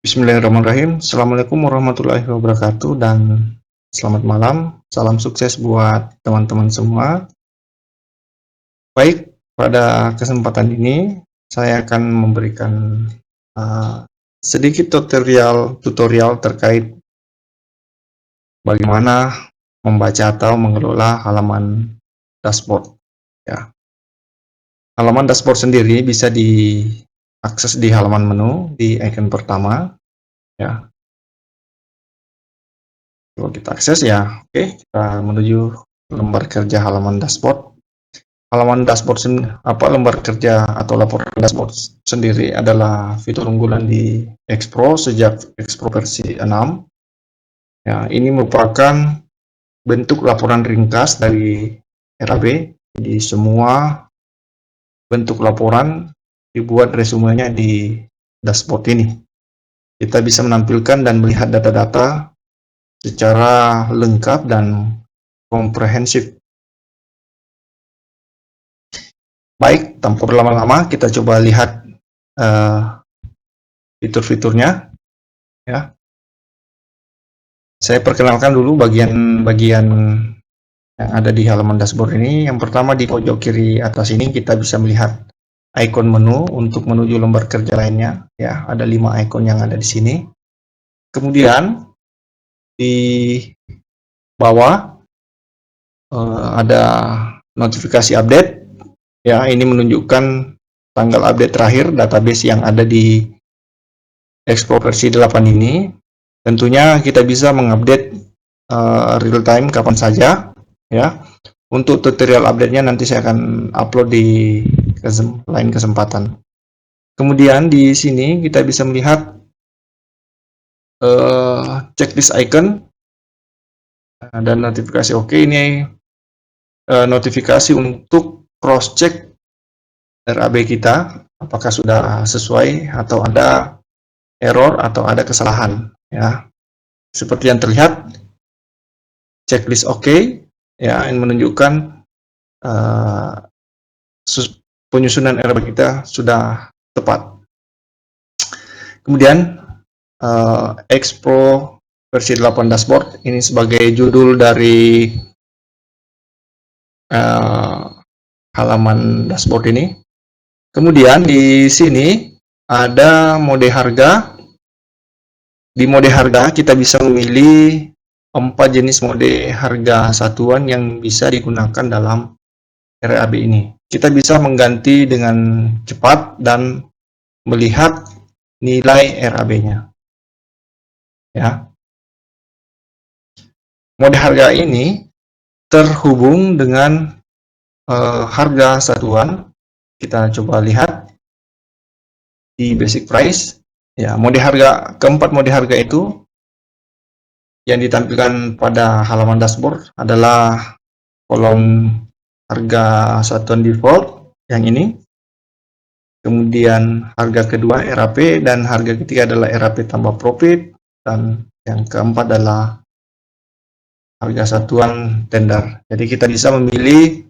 Bismillahirrahmanirrahim. Assalamualaikum warahmatullahi wabarakatuh dan selamat malam. Salam sukses buat teman-teman semua. Baik, pada kesempatan ini saya akan memberikan sedikit tutorial terkait bagaimana membaca atau mengelola halaman dashboard. Ya. Halaman dashboard sendiri bisa diakses di halaman menu di icon pertama. Ya, kalau kita akses ya, oke, kita menuju lembar kerja halaman dashboard. Halaman dashboard lembar kerja atau laporan dashboard sendiri adalah fitur unggulan di X-Pro sejak X-Pro versi 6. Ya, ini merupakan bentuk laporan ringkas dari RAB. Jadi semua bentuk laporan dibuat resumenya di dashboard ini. Kita bisa menampilkan dan melihat data-data secara lengkap dan komprehensif. Baik, tanpa berlama-lama kita coba lihat fitur-fiturnya. Ya, saya perkenalkan dulu bagian-bagian yang ada di halaman dashboard ini. Yang pertama di pojok kiri atas ini kita bisa melihat ikon menu untuk menuju lembar kerja lainnya. Ya, ada 5 ikon yang ada di sini. Kemudian di bawah ada notifikasi update. Ya, ini menunjukkan tanggal update terakhir database yang ada di X-Pro versi 8 ini. Tentunya kita bisa mengupdate real time kapan saja. Ya, untuk tutorial update-nya nanti saya akan upload di lain kesempatan. Kemudian di sini kita bisa melihat checklist icon dan notifikasi oke. Ini notifikasi untuk cross check RAB kita apakah sudah sesuai atau ada error atau ada kesalahan. Ya, seperti yang terlihat checklist oke. Ya, ini menunjukkan penyusunan RAB kita sudah tepat. Kemudian X-Pro versi 8 dashboard ini sebagai judul dari halaman dashboard ini. Kemudian di sini ada mode harga. Di mode harga kita bisa memilih 4 jenis mode harga satuan yang bisa digunakan dalam RAB ini. Kita bisa mengganti dengan cepat dan melihat nilai RAB-nya. Ya. Mode harga ini terhubung dengan harga satuan. Kita coba lihat di basic price. Ya, keempat mode harga itu yang ditampilkan pada halaman dashboard adalah kolom harga satuan default yang ini. Kemudian harga kedua RAP dan harga ketiga adalah RAP tambah profit, dan yang keempat adalah harga satuan tender. Jadi kita bisa memilih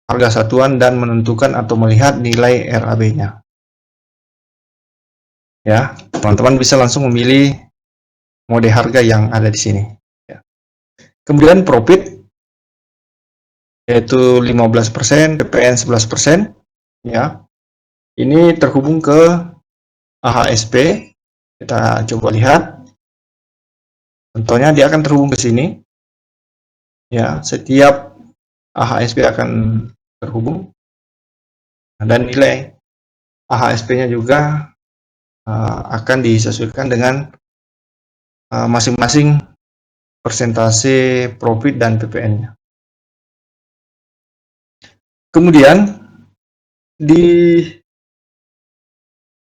harga satuan dan menentukan atau melihat nilai RAB-nya. Ya, teman-teman bisa langsung memilih mode harga yang ada di sini. Ya. Kemudian profit yaitu 15%, PPN 11%. Ya, ini terhubung ke AHSP. Kita coba lihat. Contohnya dia akan terhubung ke sini. Ya, setiap AHSP akan terhubung. Dan nilai AHSP-nya juga akan disesuaikan dengan masing-masing persentase profit dan PPN-nya. Kemudian di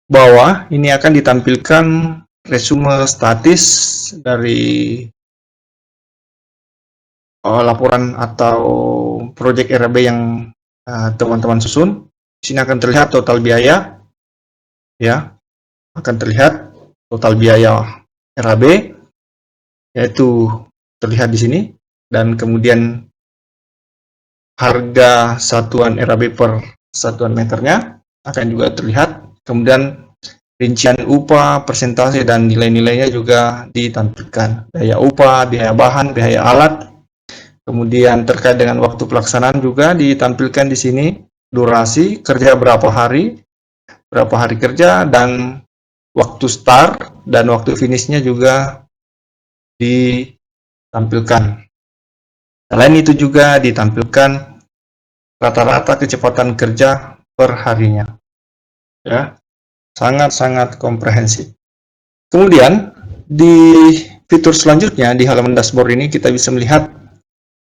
bawah ini akan ditampilkan resume statis dari laporan atau project RAB yang teman-teman susun. Di sini akan terlihat total biaya, ya, akan terlihat total biaya RAB, yaitu terlihat di sini, dan kemudian harga satuan RAB per satuan meternya akan juga terlihat. Kemudian rincian upah, persentase, dan nilai-nilainya juga ditampilkan. Biaya upah, biaya bahan, biaya alat. Kemudian terkait dengan waktu pelaksanaan juga ditampilkan di sini. Durasi kerja berapa hari kerja, dan waktu start dan waktu finishnya juga ditampilkan. Selain itu juga ditampilkan rata-rata kecepatan kerja per harinya. Ya, sangat-sangat komprehensif. Kemudian di fitur selanjutnya di halaman dashboard ini kita bisa melihat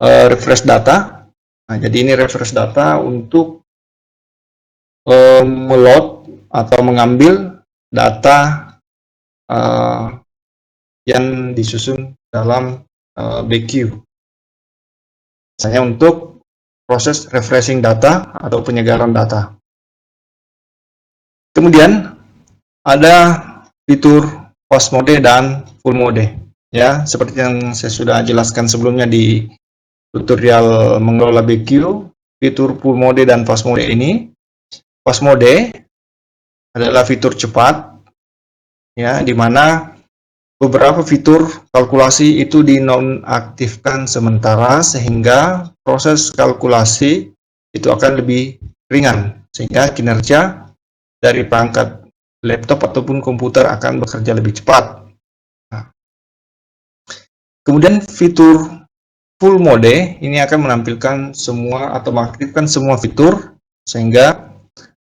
refresh data. Nah, jadi ini refresh data untuk meload atau mengambil data yang disusun dalam BQ. Misalnya untuk proses refreshing data atau penyegaran data. Kemudian ada fitur fast mode dan full mode. Ya, seperti yang saya sudah jelaskan sebelumnya di tutorial mengelola BQ, fitur full mode dan fast mode ini. Fast mode adalah fitur cepat, ya, di mana beberapa fitur kalkulasi itu dinonaktifkan sementara sehingga proses kalkulasi itu akan lebih ringan, sehingga kinerja dari perangkat laptop ataupun komputer akan bekerja lebih cepat. Nah, kemudian fitur full mode ini akan menampilkan semua atau mengaktifkan semua fitur sehingga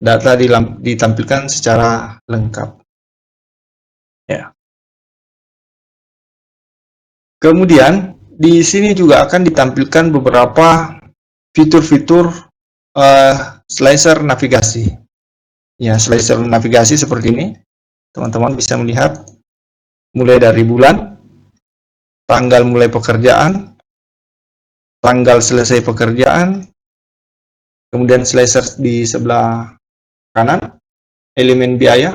data ditampilkan secara lengkap. Ya. Kemudian di sini juga akan ditampilkan beberapa fitur-fitur slicer navigasi. Ya, slicer navigasi seperti ini. Teman-teman bisa melihat mulai dari bulan, tanggal mulai pekerjaan, tanggal selesai pekerjaan, kemudian slicer di sebelah kanan, elemen biaya,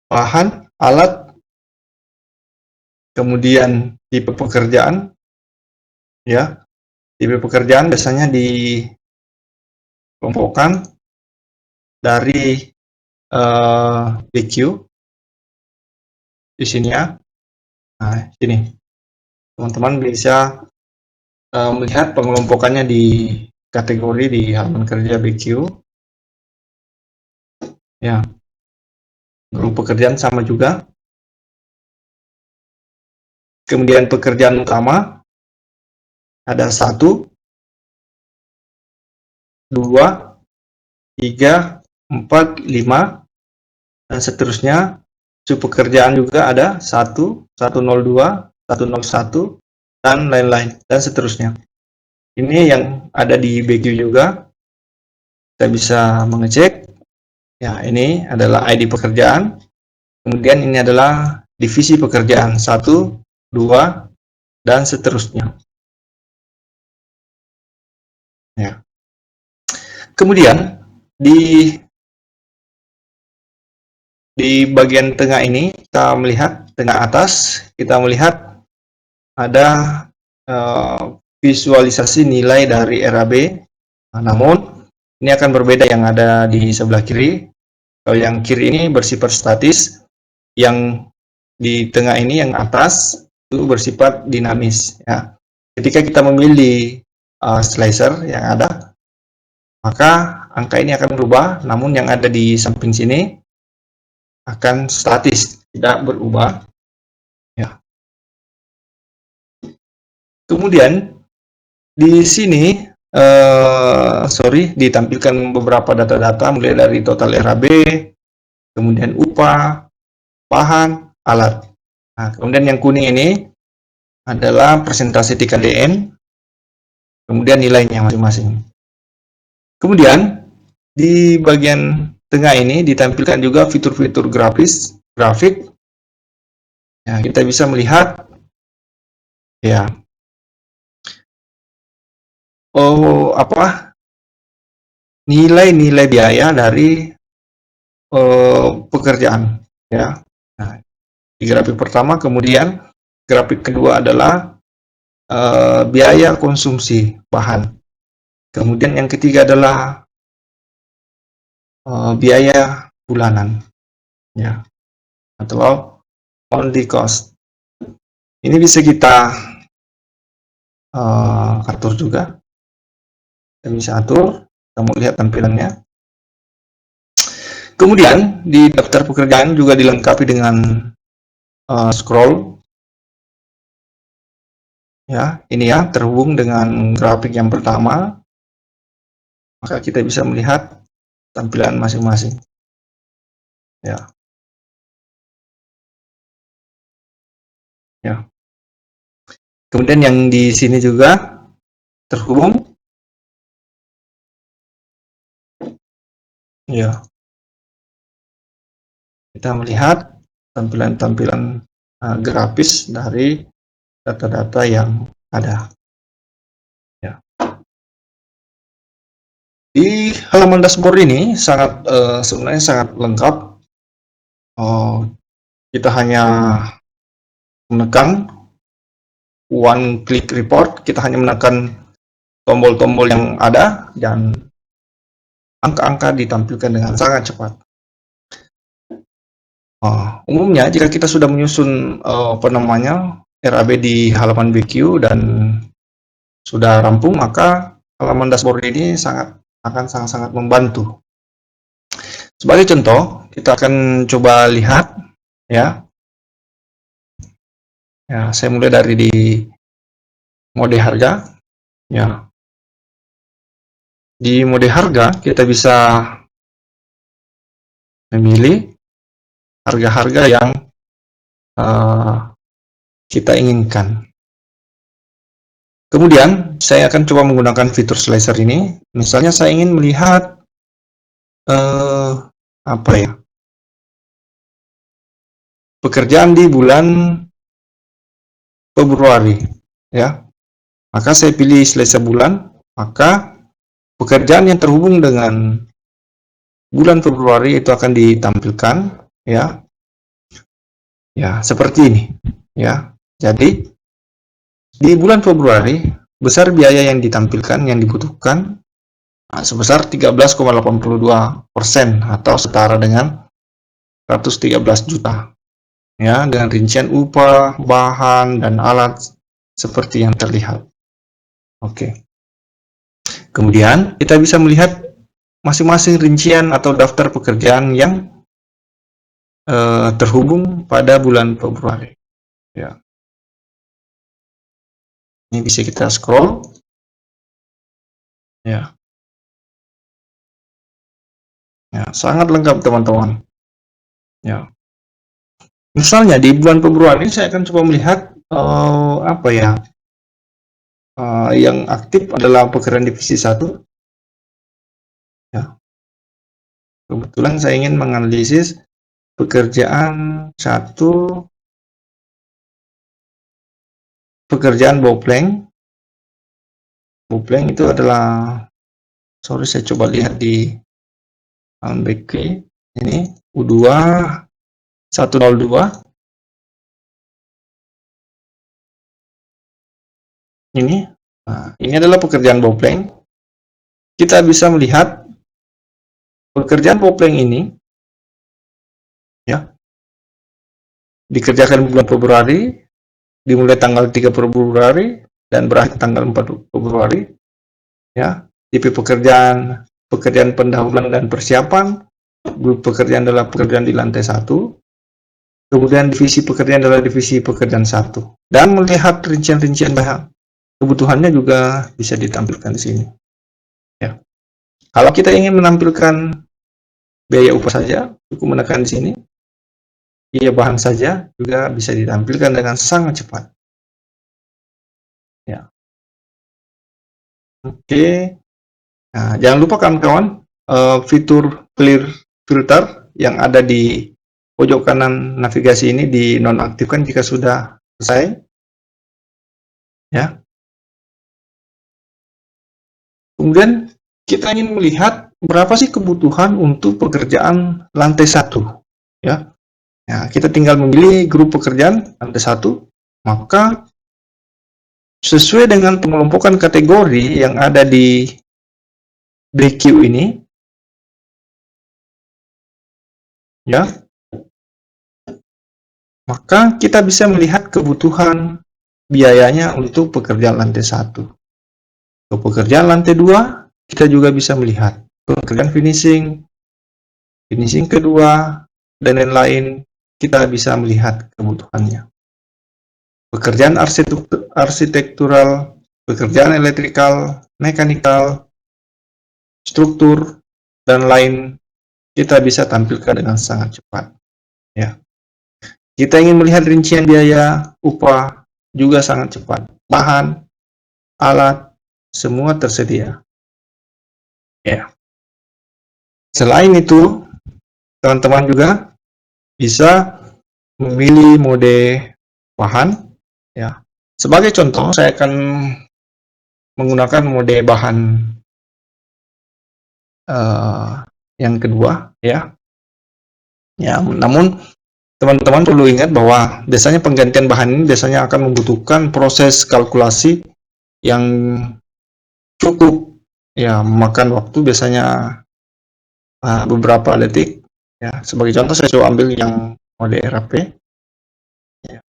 bahan, alat, kemudian tipe pekerjaan. Ya, tipe pekerjaan biasanya dikelompokkan dari BQ di sini ya. Nah, sini teman-teman bisa melihat pengelompokannya di kategori di halaman kerja BQ. Ya, grup pekerjaan sama juga. Kemudian pekerjaan utama ada 1, 2, 3, 4, 5, dan seterusnya. Pekerjaan juga ada 1, 102, 101, dan lain-lain, dan seterusnya. Ini yang ada di BQ juga. Kita bisa mengecek. Ya, ini adalah ID pekerjaan. Kemudian ini adalah divisi pekerjaan 1, 2, dan seterusnya. Ya. Kemudian di bagian tengah ini kita melihat tengah atas, kita melihat ada visualisasi nilai dari RAB. Namun ini akan berbeda yang ada di sebelah kiri. Kalau yang kiri ini bersifat statis, yang di tengah ini yang atas itu bersifat dinamis. Ya. Ketika kita memilih slicer yang ada, maka angka ini akan berubah. Namun yang ada di samping sini akan statis, tidak berubah. Ya. Kemudian di sini ditampilkan beberapa data-data mulai dari total RAB, kemudian upah, bahan, alat. Nah, kemudian yang kuning ini adalah persentase TKDN, kemudian nilainya masing-masing. Kemudian di bagian tengah ini ditampilkan juga fitur-fitur grafik. Ya, kita bisa melihat ya nilai-nilai biaya dari pekerjaan. Ya. Nah, di grafik pertama, kemudian grafik kedua adalah biaya konsumsi bahan. Kemudian yang ketiga adalah biaya bulanan, ya, atau monthly cost. Ini bisa kita atur juga. Kita bisa atur, kita mau lihat tampilannya. Kemudian di daftar pekerjaan juga dilengkapi dengan scroll. Ya, ini ya terhubung dengan grafik yang pertama. Maka kita bisa melihat tampilan masing-masing. Ya. Ya. Kemudian yang di sini juga terhubung. Ya. Kita melihat tampilan-tampilan grafis dari data-data yang ada. Ya. Di halaman dashboard ini sebenarnya sangat lengkap. Kita hanya menekan one click report, kita hanya menekan tombol-tombol yang ada dan angka-angka ditampilkan dengan sangat cepat. Umumnya jika kita sudah menyusun RAB di halaman BQ dan sudah rampung, maka halaman dashboard ini akan sangat-sangat membantu. Sebagai contoh, kita akan coba lihat ya. Ya, saya mulai dari di mode harga. Ya. Di mode harga kita bisa memilih harga-harga yang kita inginkan. Kemudian saya akan coba menggunakan fitur slicer ini. Misalnya saya ingin melihat pekerjaan di bulan Februari, ya. Maka saya pilih slicer bulan, maka pekerjaan yang terhubung dengan bulan Februari itu akan ditampilkan, ya. Ya, seperti ini, ya. Jadi di bulan Februari besar biaya yang ditampilkan yang dibutuhkan sebesar 13,82% atau setara dengan 113 juta. Ya, dengan rincian upah, bahan, dan alat seperti yang terlihat. Oke. Kemudian kita bisa melihat masing-masing rincian atau daftar pekerjaan yang terhubung pada bulan Februari. Ya. Ini bisa kita scroll. Ya. Ya, sangat lengkap teman-teman. Ya. Misalnya di bulan Februari saya akan coba melihat yang aktif adalah pekerjaan divisi 1. Ya. Kebetulan saya ingin menganalisis pekerjaan 1, pekerjaan Boplank. Boplank itu adalah, saya coba lihat di BK ini U2 102. Ini adalah pekerjaan Boplank. Kita bisa melihat pekerjaan Boplank ini ya dikerjakan bulan Februari, dimulai tanggal 3 Februari dan berakhir tanggal 4 Februari. Ya, tipe pekerjaan pendahuluan dan persiapan. Grup pekerjaan adalah pekerjaan di lantai 1. Kemudian divisi pekerjaan adalah divisi pekerjaan 1. Dan melihat rincian-rincian kebutuhannya juga bisa ditampilkan di sini. Ya. Kalau kita ingin menampilkan biaya upah saja, cukup menekan di sini. Biaya bahan saja juga bisa ditampilkan dengan sangat cepat. Ya. Oke. Nah, jangan lupa kawan-kawan, fitur clear filter yang ada di pojok kanan navigasi ini dinonaktifkan jika sudah selesai. Ya. Kemudian kita ingin melihat berapa sih kebutuhan untuk pekerjaan lantai 1. Ya. Nah, kita tinggal memilih grup pekerjaan lantai 1, maka sesuai dengan pengelompokan kategori yang ada di BQ ini, ya. Maka kita bisa melihat kebutuhan biayanya untuk pekerjaan lantai 1. Untuk pekerjaan lantai 2, kita juga bisa melihat pekerjaan finishing, finishing kedua, dan lain-lain. Kita bisa melihat kebutuhannya. Pekerjaan arsitektural, pekerjaan elektrikal, mekanikal, struktur, dan lain, kita bisa tampilkan dengan sangat cepat. Ya. Kita ingin melihat rincian biaya, upah, juga sangat cepat. Bahan, alat, semua tersedia. Ya. Selain itu, teman-teman juga bisa memilih mode bahan. Ya. Sebagai contoh, saya akan menggunakan mode bahan yang kedua, ya. Ya, namun teman-teman perlu ingat bahwa biasanya penggantian bahan ini biasanya akan membutuhkan proses kalkulasi yang cukup, ya, memakan waktu biasanya beberapa detik. Ya, sebagai contoh saya coba ambil yang mode RAP. Ya.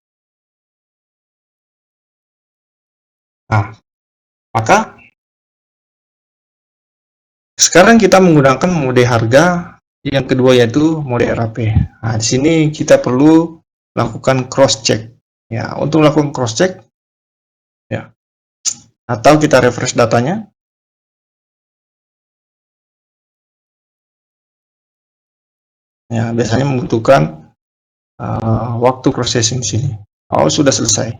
Nah, maka sekarang kita menggunakan mode harga yang kedua, yaitu mode RAP. Nah, di sini kita perlu lakukan cross check. Ya, untuk melakukan cross check, ya, atau kita refresh datanya. Ya, biasanya membutuhkan waktu processing sini. Oh, sudah selesai.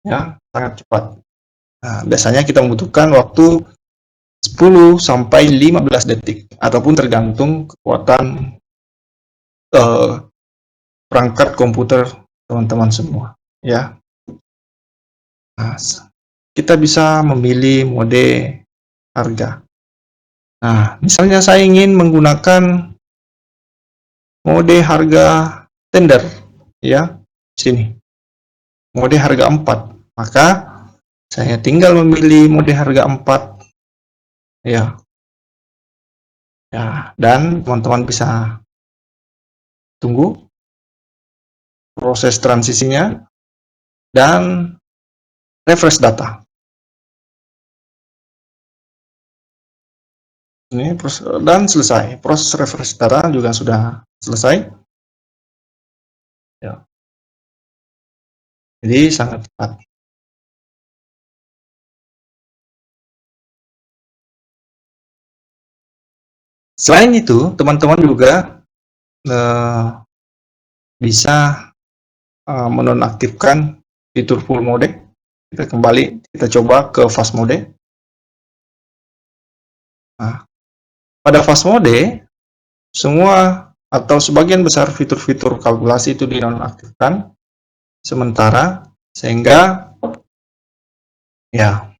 Ya, sangat cepat. Nah, biasanya kita membutuhkan waktu 10 sampai 15 detik ataupun tergantung kekuatan perangkat komputer teman-teman semua, ya. Nah, kita bisa memilih mode harga. Nah, misalnya saya ingin menggunakan mode harga tender, ya, sini. Mode harga 4. Maka saya tinggal memilih mode harga 4, ya. Ya, dan teman-teman bisa tunggu proses transisinya dan refresh data. Ini dan selesai. Proses refresh data juga sudah selesai. Ya. Jadi sangat cepat. Selain itu, teman-teman juga bisa menonaktifkan fitur full mode. Kita kembali, kita coba ke fast mode. Nah, pada fast mode, semua atau sebagian besar fitur-fitur kalkulasi itu dinonaktifkan sementara, sehingga ya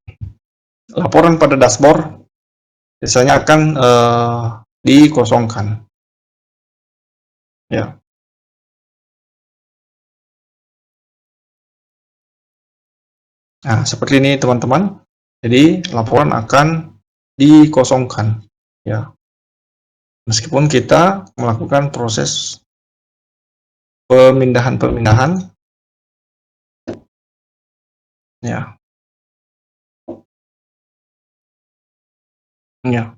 laporan pada dashboard biasanya akan dikosongkan. Ya. Nah, seperti ini teman-teman. Jadi laporan akan dikosongkan, ya. Meskipun kita melakukan proses pemindahan-pemindahan, ya. Ya.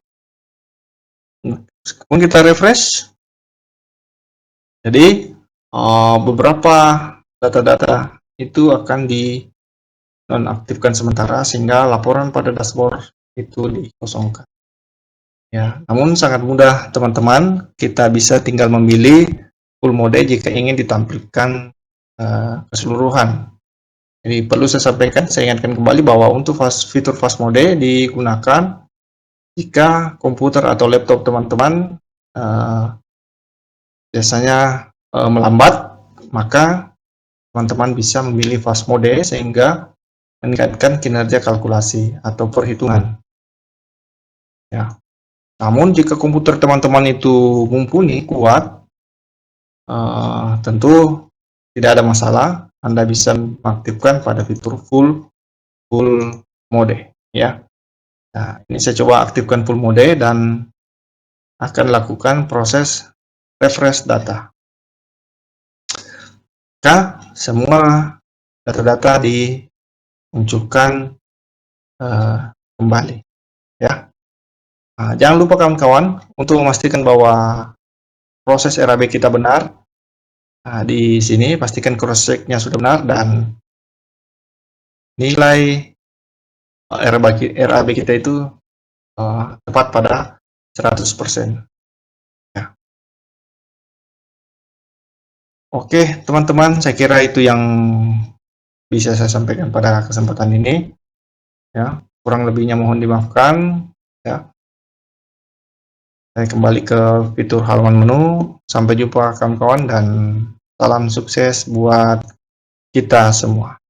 Meskipun kita refresh, jadi beberapa data-data itu akan dinonaktifkan sementara sehingga laporan pada dashboard itu dikosongkan. Ya, namun sangat mudah teman-teman, kita bisa tinggal memilih full mode jika ingin ditampilkan keseluruhan. Jadi perlu saya sampaikan, saya ingatkan kembali bahwa untuk fitur fast mode digunakan jika komputer atau laptop teman-teman biasanya melambat, maka teman-teman bisa memilih fast mode sehingga meningkatkan kinerja kalkulasi atau perhitungan. Ya. Namun jika komputer teman-teman itu mumpuni, kuat, tentu tidak ada masalah. Anda bisa mengaktifkan pada fitur full mode, ya. Nah, ini saya coba aktifkan full mode dan akan lakukan proses refresh data. Maka semua data-data dimunculkan kembali, ya. Nah, jangan lupa kawan-kawan untuk memastikan bahwa proses RAB kita benar. Nah, di sini pastikan cross check-nya sudah benar dan nilai RAB kita itu tepat pada 100%. Ya. Oke, teman-teman, saya kira itu yang bisa saya sampaikan pada kesempatan ini. Ya, kurang lebihnya mohon dimaafkan. Ya, saya kembali ke fitur halaman menu. Sampai jumpa kawan-kawan dan salam sukses buat kita semua.